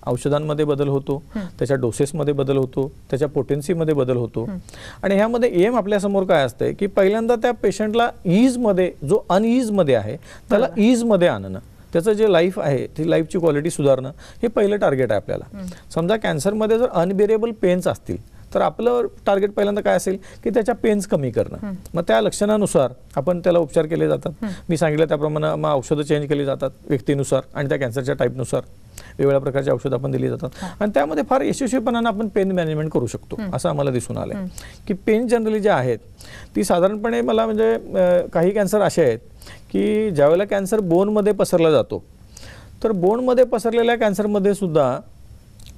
औषधांमध्ये बदल होतो, त्याच्या डोसेसमध्ये बदल होतो, त्याच्या पोटेन्सीमध्ये बदल होतो. आणि ह्यामध्ये एम आपल्यासमोर काय असते की पहिल्यांदा त्या पेशंटला ईजमध्ये, जो अनईजमध्ये आहे त्याला ईजमध्ये आणणं, त्याचं जे लाईफ आहे ती लाईफची क्वालिटी सुधारणं, हे पहिलं टार्गेट आहे आपल्याला. समजा कॅन्सरमध्ये जर अनबिअरेबल पेन्स असतील तर आपलं टार्गेट पहिल्यांदा काय असेल की त्याच्या पेन्स कमी करणं. मग त्या लक्षणानुसार आपण त्याला उपचार केले जातात. मी सांगितलं त्याप्रमाणे मग औषधं चेंज केली जातात व्यक्तीनुसार आणि त्या कॅन्सरच्या टाईपनुसार वेगवेगळ्या प्रकारची औषधं आपण दिली जातात. आणि त्यामध्ये फार यशस्वीपणानं आपण पेन मॅनेजमेंट करू शकतो असं आम्हाला दिसून आलं की पेन जनरली जे आहेत ती साधारणपणे मला म्हणजे काही कॅन्सर असे आहेत की ज्यावेळेला कॅन्सर बोनमध्ये पसरला जातो तर बोनमध्ये पसरलेल्या कॅन्सरमध्ये सुद्धा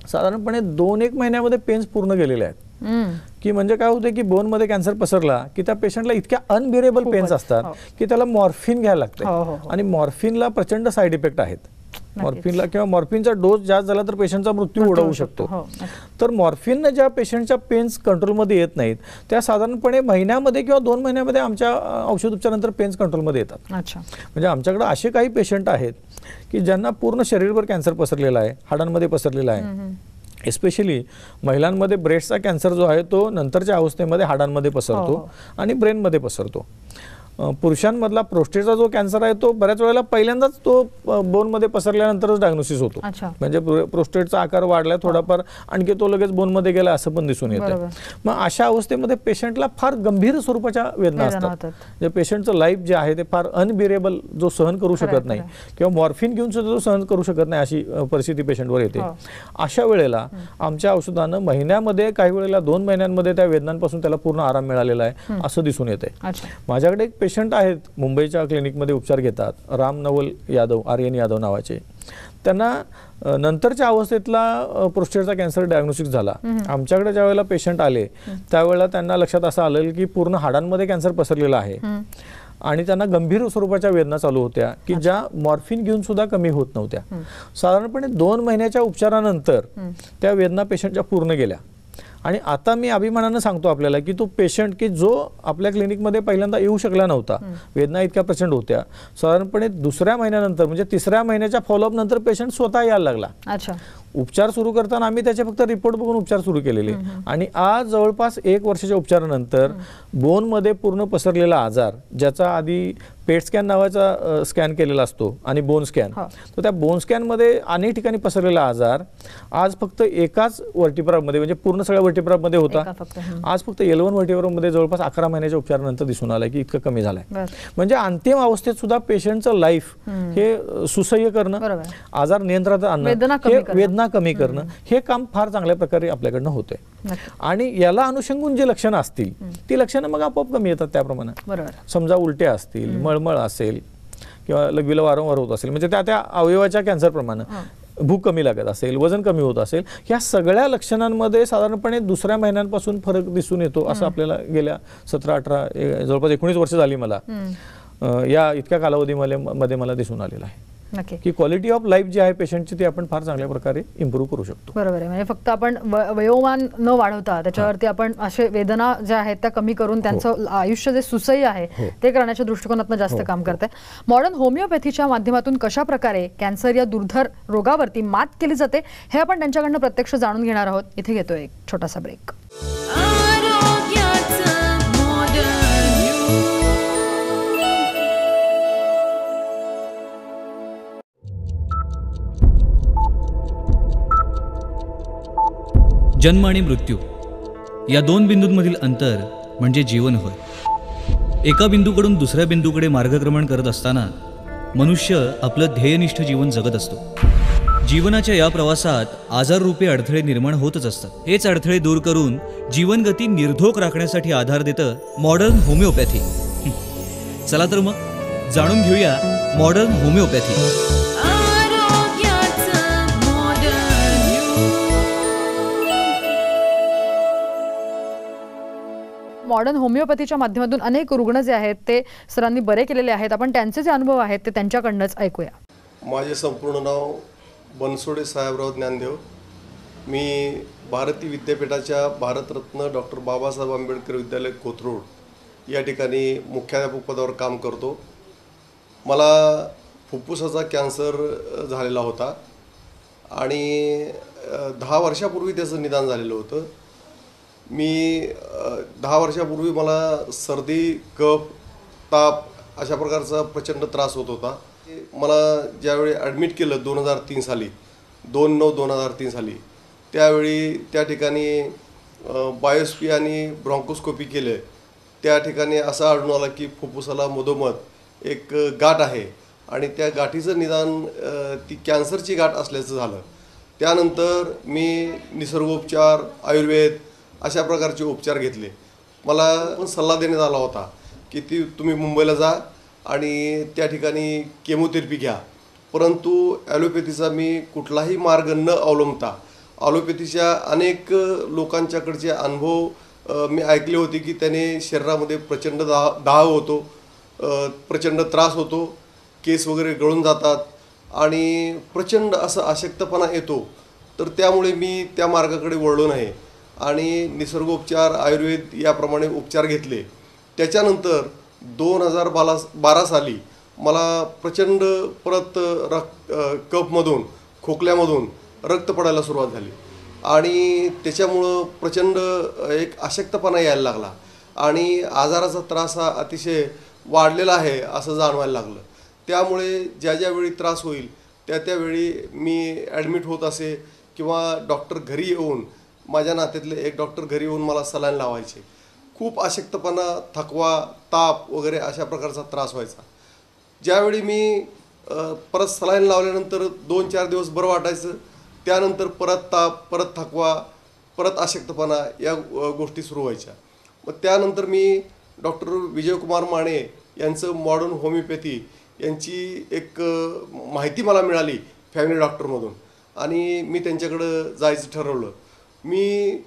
साधारणपणे 2-1 महिन्यामध्ये पेन्स पूर्ण गेलेले आहेत. की म्हणजे काय होतं की बोनमध्ये कॅन्सर पसरला की त्या पेशंटला इतक्या अनबिअरेबल पेन्स असतात की त्याला मॉर्फिन घ्यायला लागतं. आणि मॉर्फिनला प्रचंड साईड इफेक्ट आहेत. मॉर्फिनला किंवा मॉर्फिनचा डोस जास्त झाला तर पेशंटचा मृत्यू ओढवू शकतो. तर मॉर्फिननं ज्या पेशंटच्या पेन्स कंट्रोलमध्ये येत नाहीत त्या साधारणपणे महिन्यामध्ये किंवा 2 महिन्यामध्ये आमच्या औषध उपचारानंतर पेन्स कंट्रोलमध्ये येतात. म्हणजे आमच्याकडे असे काही पेशंट आहेत की ज्यांना पूर्ण शरीरभर कॅन्सर पसरलेला आहे, हाडांमध्ये पसरलेला आहे. एस्पेशली महिलांमध्ये ब्रेस्टचा कॅन्सर जो आहे तो नंतरच्या अवस्थेमध्ये हाडांमध्ये पसरतो आणि ब्रेनमध्ये पसरतो. पुरुषांमधला प्रोस्टेटचा जो कॅन्सर आहे तो बऱ्याच वेळेला पहिल्यांदाच तो बोनमध्ये पसरल्यानंतरच डायग्नोसिस होतो. म्हणजे प्रोस्टेटचा आकार वाढलाय थोडाफार आणखी तो लगेच बोनमध्ये गेला असं पण दिसून येतं. मग अशा अवस्थेमध्ये पेशंटला फार गंभीर स्वरूपाच्या वेदना असतात. जे पेशंटचं लाईफ जे आहे ते फार अनबिअरेबल, जो सहन करू शकत नाही किंवा मॉर्फिन घेऊन सुद्धा जो सहन करू शकत नाही अशी परिस्थिती पेशंटवर येते. अशा वेळेला आमच्या औषधानं महिन्यामध्ये, काही वेळेला 2 महिन्यांमध्ये त्या वेदनांपासून त्याला पूर्ण आराम मिळालेला आहे असं दिसून येते. माझ्याकडे एक पेशंट आहेत मुंबईच्या क्लिनिकमध्ये उपचार घेतात, राम नवल यादव, आर्यन यादव नावाचे. त्यांना नंतरच्या अवस्थेतला प्रोस्टेटचा कॅन्सर डायग्नोसिस झाला. आमच्याकडे ज्या वेळेला पेशंट आले त्यावेळेला त्यांना लक्षात असं आलं की पूर्ण हाडांमध्ये कॅन्सर पसरलेला आहे आणि त्यांना गंभीर स्वरूपाच्या वेदना चालू होत्या की ज्या मॉर्फिन घेऊन सुद्धा कमी होत नव्हत्या. साधारणपणे 2 महिन्याच्या उपचारानंतर त्या वेदना पेशंटच्या पूर्ण गेल्या. आणि आता मी अभिमानानं सांगतो आपल्याला की तो पेशंट की जो आपल्या क्लिनिकमध्ये पहिल्यांदा येऊ शकला नव्हता, वेदना इतक्या प्रचंड होत्या, साधारणपणे 2ऱ्या महिन्यानंतर म्हणजे 3ऱ्या महिन्याच्या फॉलोअप नंतर पेशंट स्वतः यायला लागला. उपचार सुरू करताना आम्ही त्याचे फक्त रिपोर्ट बघून उपचार सुरू केलेले आणि आज जवळपास 1 वर्षाच्या उपचारानंतर बोनमध्ये पूर्ण पसरलेला आजार, ज्याचा आधी पेट स्कॅन नावाचा स्कॅन केलेला असतो आणि बोन स्कॅन, तर त्या बोन स्कॅनमध्ये अनेक ठिकाणी पसरलेला आजार आज फक्त एकाच वर्टिब्रामध्ये म्हणजे पूर्ण सगळ्या वर्टिब्रामध्ये होता. आज फक्त L1 वर्टिब्रामध्ये जवळपास 11 महिन्याच्या उपचारानंतर दिसून आलाय की इतकं कमी झालंय. म्हणजे अंतिम अवस्थेत सुद्धा पेशंटचं लाईफ हे सुसह्य करणं, आजार नियंत्रणात आणणं, वेदना कमी करणं, हे काम फार चांगल्या प्रकारे आपल्याकडनं होतंय. आणि याला अनुषंगून जे लक्षणं असतील ती लक्षणं मग आपोआप कमी येतात. त्याप्रमाणे समजा उलट्या असतील, मळमळ असेल किंवा लघवीला वारंवार होत असेल, म्हणजे त्या अवयवाच्या कॅन्सर प्रमाणे भूक कमी लागत असेल, वजन कमी होत असेल, या सगळ्या लक्षणांमध्ये साधारणपणे 2ऱ्या महिन्यांपासून फरक दिसून येतो असं आपल्याला गेल्या 17-18 जवळपास 19 वर्ष झाली मला या इतक्या कालावधीमध्ये मला दिसून आलेलं आहे की क्वालिटी ऑफ लाईफ जी आहे पेशंटची ती आपण फार चांगल्या प्रकारे इम्प्रूव्ह करू शकतो. बरोबर आहे. म्हणजे फक्त आपण वयोमान न वाढवता त्याच्यावरती आपण असे वेदना ज्या आहेत त्या कमी करून त्यांचं आयुष्य जे सुसह्य आहे ते करण्याच्या दृष्टिकोनातून जास्त काम करते. मॉडर्न होमिओपॅथीच्या माध्यमातून कशा प्रकारे कॅन्सर या दुर्धर रोगावरती मात केली जाते हे आपण त्यांच्याकडनं प्रत्यक्ष जाणून घेणार आहोत. इथे घेतोय एक छोटासा ब्रेक. जन्म आणि मृत्यू या 2 बिंदूंमधील अंतर म्हणजे जीवन होय. एका बिंदूकडून दुसऱ्या बिंदूकडे मार्गक्रमण करत असताना मनुष्य आपलं ध्येयनिष्ठ जीवन जगत असतो. जीवनाच्या या प्रवासात आजाररूपी अडथळे निर्माण होतच असतात. हेच अडथळे दूर करून जीवनगती निर्धोक राखण्यासाठी आधार देतं मॉडर्न होमिओपॅथी. चला तर मग जाणून घेऊया मॉडर्न होमिओपॅथी. मॉडर्न होमिओपॅथीच्या माध्यमातून अनेक रुग्ण जे आहेत ते सरांनी बरे केलेले आहेत. आपण त्यांचे जे अनुभव आहेत ते त्यांच्याकडनंच ऐकूया. माझे संपूर्ण नाव बनसोडे साहेबराव ज्ञानदेव. मी भारती विद्यापीठाच्या भारतरत्न डॉक्टर बाबासाहेब आंबेडकर विद्यालय कोथरूड या ठिकाणी मुख्याध्यापक पदावर काम करतो. मला फुफ्फुसाचा कॅन्सर झालेला होता आणि 10 वर्षापूर्वी त्याचं निदान झालेलं होतं. मी 10 वर्षापूर्वी मला सर्दी, कफ, ताप अशा प्रकारचा प्रचंड त्रास होत होता. मला ज्यावेळी ॲडमिट केलं 2003 साली, 2/9/2003 साली, त्यावेळी त्या ठिकाणी बायोस्पी आणि ब्रॉन्कोस्कोपी केले. त्या ठिकाणी असं आढळून आलं की फुफ्फुसाला मधोमध एक गाठ आहे आणि त्या गाठीचं निदान ती कॅन्सरची गाठ असल्याचं झालं. त्यानंतर मी निसर्गोपचार, आयुर्वेद अशा प्रकारचे उपचार घेतले. मला पण सल्ला देण्यात आला होता की तुम्ही मुंबईला जा आणि त्या ठिकाणी केमोथेरपी घ्या. परंतु ॲलोपॅथीचा मी कुठलाही मार्ग न अवलंबता ॲलोपॅथीच्या अनेक लोकांच्याकडचे अनुभव मी ऐकले होते की त्याने शरीरामध्ये प्रचंड दाह होतो, प्रचंड त्रास होतो, केस वगैरे गळून जातात आणि प्रचंड असं अशक्तपणा येतो. तर त्यामुळे मी त्या मार्गाकडे वळलो नाही आणि निसर्गोपचार, आयुर्वेद याप्रमाणे उपचार घेतले. त्याच्यानंतर 2012 साली मला प्रचंड परत कफमधून, खोकल्यामधून रक्त पडायला सुरुवात झाली आणि त्याच्यामुळं प्रचंड एक अशक्तपणा यायला लागला आणि आजाराचा त्रास हा अतिशय वाढलेला आहे असं जाणवायला लागलं. त्यामुळे ज्या वेळी त्रास होईल त्यावेळी मी ॲडमिट होत असे किंवा डॉक्टर घरी येऊन, माझ्या नात्यातले एक डॉक्टर घरी येऊन मला सलाईन लावायचे. खूप अशक्तपणा, थकवा, ताप वगैरे अशा प्रकारचा त्रास व्हायचा. ज्यावेळी मी परत सलाईन लावल्यानंतर 2-4 दिवस बरं वाटायचं, त्यानंतर परत ताप, परत थकवा, परत अशक्तपणा या गोष्टी सुरू व्हायच्या. मग त्यानंतर मी डॉक्टर विजयकुमार माने यांचं मॉडर्न होमिओपॅथी यांची एक माहिती मला मिळाली फॅमिली डॉक्टरमधून आणि मी त्यांच्याकडं जायचं ठरवलं. मी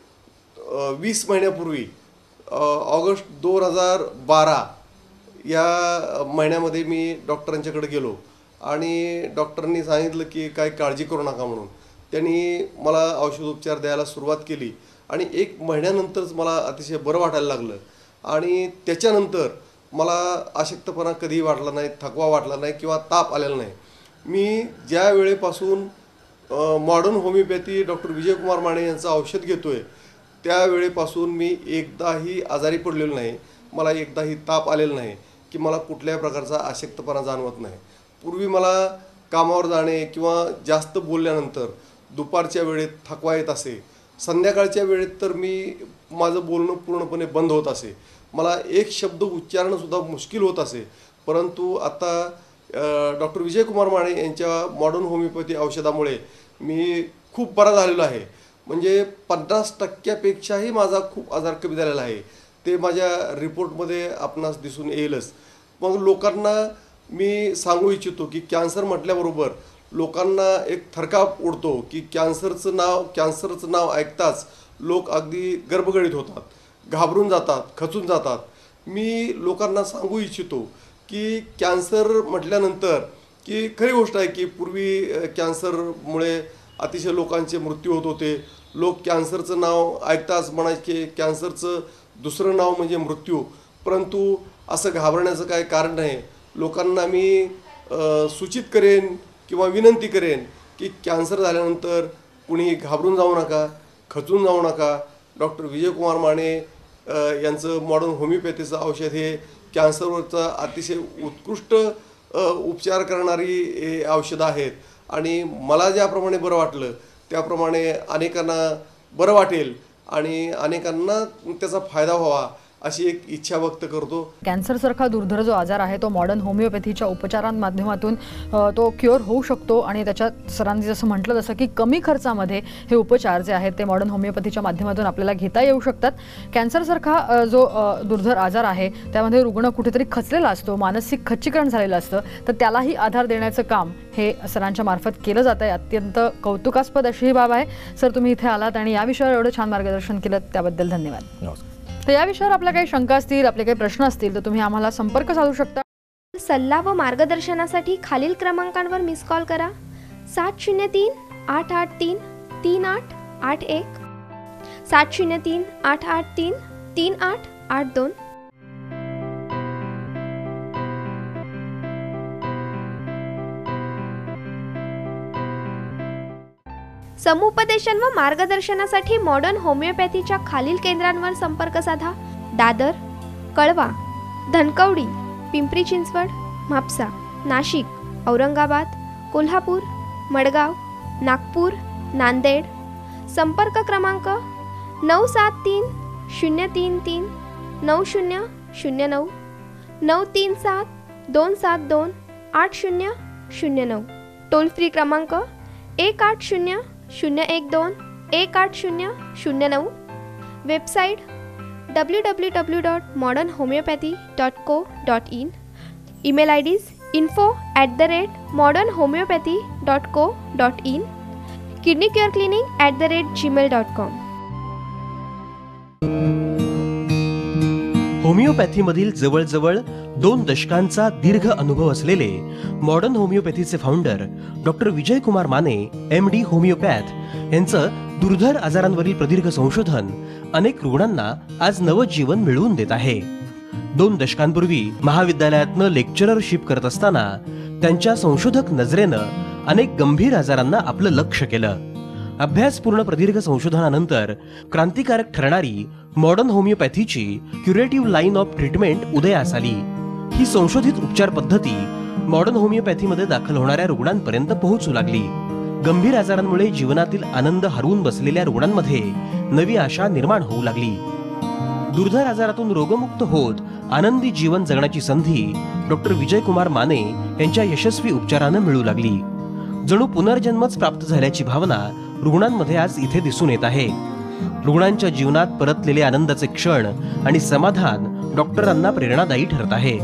20 महिन्यापूर्वी ऑगस्ट 2012 या महिन्यामध्ये मी डॉक्टरांच्याकडे गेलो आणि डॉक्टरांनी सांगितलं की काय काळजी करू नका म्हणून. त्यांनी मला औषधोपचार द्यायला सुरुवात केली आणि 1 महिन्यानंतरच मला अतिशय बरं वाटायला लागलं आणि त्याच्यानंतर मला अशक्तपणा कधीही वाटला नाही, थकवा वाटला नाही किंवा ताप आलेला नाही. मी ज्या वेळेपासून modern homeopathy doctor Vijaykumar Mane यांचं औषध घेतो आहे त्यावेळेपासून मी एकदाही आजारी पडलेलो नाही, मला एकदाही ताप आलेला नाही की मला कुठल्याही प्रकारचा अशक्तपणा जाणवत नाही. पूर्वी मला कामावर जाणे किंवा जास्त बोलल्यानंतर दुपारच्या वेळेत थकवा येत असे, संध्याकाळच्या वेळेत तर माझं बोलणं पूर्णपणे बंद होत असे, मला एक शब्द उच्चारणंसुद्धा मुश्किल होत असे. परंतु आता डॉक्टर विजयकुमार माने यांच्या मॉडर्न होमिओपॅथी औषधामुळे मी खूप बरा झालेलो आहे. म्हणजे 50%पेक्षाही माझा खूप आजार कमी झालेला आहे. ते माझ्या रिपोर्टमध्ये आपणास दिसून येईलच. मग लोकांना मी सांगू इच्छितो की कॅन्सर म्हटल्याबरोबर लोकांना एक थरकाप उडतो की कॅन्सरचं नाव ऐकताच लोक अगदी गर्भगळीत होतात, घाबरून जातात, खचून जातात. मी लोकांना सांगू इच्छितो की कॅन्सर म्हटल्यानंतर की खरी गोष्ट आहे की पूर्वी कॅन्सरमुळे अतिशय लोकांचे मृत्यू होत होते. लोक कॅन्सरचं नाव ऐकताच म्हणायचे की कॅन्सरचं दुसरं नाव म्हणजे मृत्यू. परंतु असं घाबरण्याचं काही कारण नाही. लोकांना मी सूचित करेन किंवा विनंती करेन की कॅन्सर झाल्यानंतर कुणी घाबरून जाऊ नका, खचून जाऊ नका. डॉक्टर विजयकुमार माने यांचं मॉडर्न होमिओपॅथीचं औषध हे कॅन्सरवरचा अतिशय उत्कृष्ट उपचार करणारी औषधं आहेत आणि मला ज्याप्रमाणे बरं वाटलं त्याप्रमाणे अनेकांना बरं वाटेल आणि अनेकांना त्याचा फायदा व्हावा अशी एक इच्छा व्यक्त करतो. कॅन्सरसारखा दुर्धर जो आजार आहे तो मॉडर्न होमिओपॅथीच्या उपचारांमाध्यमातून तो क्युअर होऊ शकतो आणि त्याच्यात सरांनी जसं म्हटलं तसं की कमी खर्चामध्ये हे उपचार जे आहेत ते मॉडर्न होमिओपॅथीच्या माध्यमातून आपल्याला घेता येऊ शकतात. कॅन्सरसारखा जो दुर्धर आजार आहे त्यामध्ये रुग्ण कुठेतरी खचलेला असतो, मानसिक खच्चीकरण झालेलं असतं, तर त्यालाही आधार देण्याचं काम हे सरांच्या मार्फत केलं जात आहे. अत्यंत कौतुकास्पद अशी ही बाब आहे. सर, तुम्ही इथे आलात आणि या विषयावर एवढं छान मार्गदर्शन केलं त्याबद्दल धन्यवाद. नमस्कार. तर या विषयावर आपल्या काही शंका असतील, आपले काही प्रश्न असतील तर तुम्ही आम्हाला संपर्क साधू शकता. सल्ला व मार्गदर्शनासाठी खालील क्रमांकांवर मिस कॉल करा. 703-883-3881, 703-883-3882. समुपदेशन व मार्गदर्शनासाठी मॉडर्न होमिओपॅथीच्या खालील केंद्रांवर संपर्क साधा. दादर, कळवा, धनकवडी, पिंपरी चिंचवड, म्हापसा, नाशिक, औरंगाबाद, कोल्हापूर, मडगाव, नागपूर, नांदेड. संपर्क क्रमांक 973-033-9009, 937-272-8009. टोल फ्री क्रमांक 180-012-180-009. Website www.modernhomeopathy.co.in. Email IDs info@modernhomeopathy.co.in. kidneycareclinic@gmail.com. होमिओपॅथीमधील जवळजवळ 2 दशकांचा दीर्घ अनुभव असलेले मॉडर्न होमिओपॅथीचे founder doctor Vijaykumar Mane MD homeopath यांचं दुर्धर आजारांवरील प्रदीर्घ संशोधन अनेक रुग्णांना आज नवजीवन मिळवून देत आहे. 2 दशकांपूर्वी महाविद्यालयातनं लेक्चररशिप करत असताना त्यांच्या संशोधक नजरेनं अनेक गंभीर आजारांना आपलं लक्ष केलं. अभ्यासपूर्ण प्रदीर्घ संशोधनानंतर क्रांतिकारक ठरणारी मॉडर्न होमिओपॅथीची क्युरेटिव्ह लाईन ऑफ ट्रीटमेंट उदयास आली. ही संशोधित उपचार पद्धती मॉडर्न होमिओपॅथीमध्ये दाखल होणाऱ्या रुग्णांपर्यंत पोहोचू लागली. गंभीर आजारांमुळे जीवनातील आनंद हरवून बसलेल्या रुग्णांमध्ये नवी आशा निर्माण होऊ लागली. दुर्धर आजारातून रोगमुक्त होत आनंदी जीवन जगण्याची संधी डॉक्टर विजयकुमार माने यांच्या यशस्वी उपचारानं मिळू लागली. जणू पुनर्जन्मच प्राप्त झाल्याची भावना रुग्णांमध्ये आज इथे दिसून येत आहे. रुग्णांच्या जीवनात परतलेले आनंदाचे क्षण आणि समाधान डॉक्टरांना प्रेरणादायी ठरत आहे.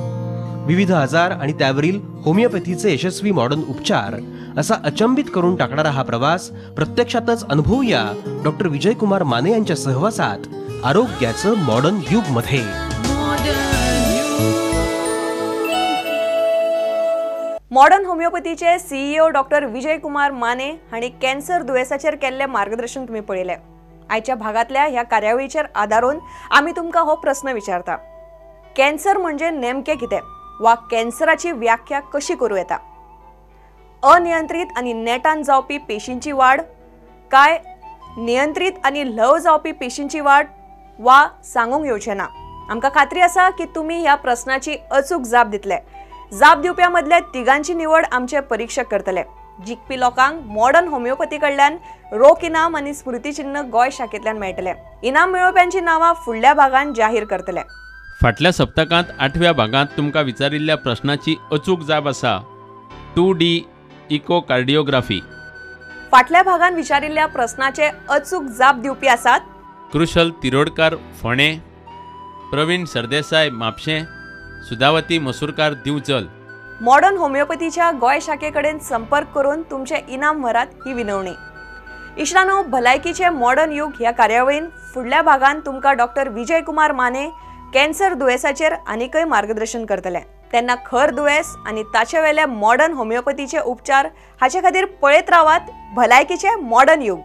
विविध आजार आणि त्यावरील होमिओपॅथीचे यशस्वी मॉडर्न उपचार असा अचंबित करून टाकणारा हा प्रवास प्रत्यक्षातच अनुभवूया डॉक्टर विजयकुमार माने यांच्या सहवासात आरोग्याचं मॉडर्न युग मध्ये. मॉडर्न होमिओपॅथीचे CEO डॉक्टर विजयकुमार माने हांणी कॅन्सर दुयेसाचेर केल्ले मार्गदर्शन तुम्ही पळयले. आयच्या भागातल्या ह्या कार्यावळीचेर आदारून आमी तुमकां हो प्रश्न विचारता. कॅन्सर म्हणजे नेमकें कितें वा कॅन्सराची व्याख्या कशी करूं येता? अनियंत्रित आनी नेटान जावपी पेशींची वाड, काय नियंत्रित आनी ल्हव जावपी पेशींची वाड, वा सांगूंक येवचें ना? आमकां खात्री आसा की तुमी ह्या प्रश्नाची अचूक जाप दितले. जाप दिवप्या मदले तिगांची निवड आमचे परीक्षक करतले. जिखपी लोकांक मॉडर्न होमिओपॅथी कडल्यान रोख इनाम आनी स्मृतिचिन्ह गोंय शाखेंतल्यान मेळटले. इनाम मेळोवप्यांची नांवां फुडल्या भागांत जाहीर करतले. फाटल्या सप्तकांत 8व्या भागांत तुमकां विचारिल्ल्या प्रश्नाची अचूक जाप आसा 2D इकोकार्डियोग्राफी. फाटल्या भागांत विचारिल्ल्या प्रश्नाचे अचूक जाप दिवपी आसात कृशल तिरोडकार फोणे, प्रवीण सरदेसाय म्हापशें, सुधावती मसूरकार दिवचल. मॉडर्न होमिओपॅथीच्या गोंय शाखेकडेन संपर्क करून तुमचे इनाम व्हरात ही विनवणी. इश्टानो, भलायकीचे मॉडर्न युग ह्या कार्यावळीन फुडल्या भागांत तुमकां डॉक्टर विजयकुमार माने कॅन्सर दुयेसाचेर आनीकय मार्गदर्शन करतले. तेन्ना खर दुयेस आनी ताचे वेले मॉडर्न होमिओपॅथीचे उपचार हाचे खातीर पळयत रावात भलायकीचे मॉडर्न युग.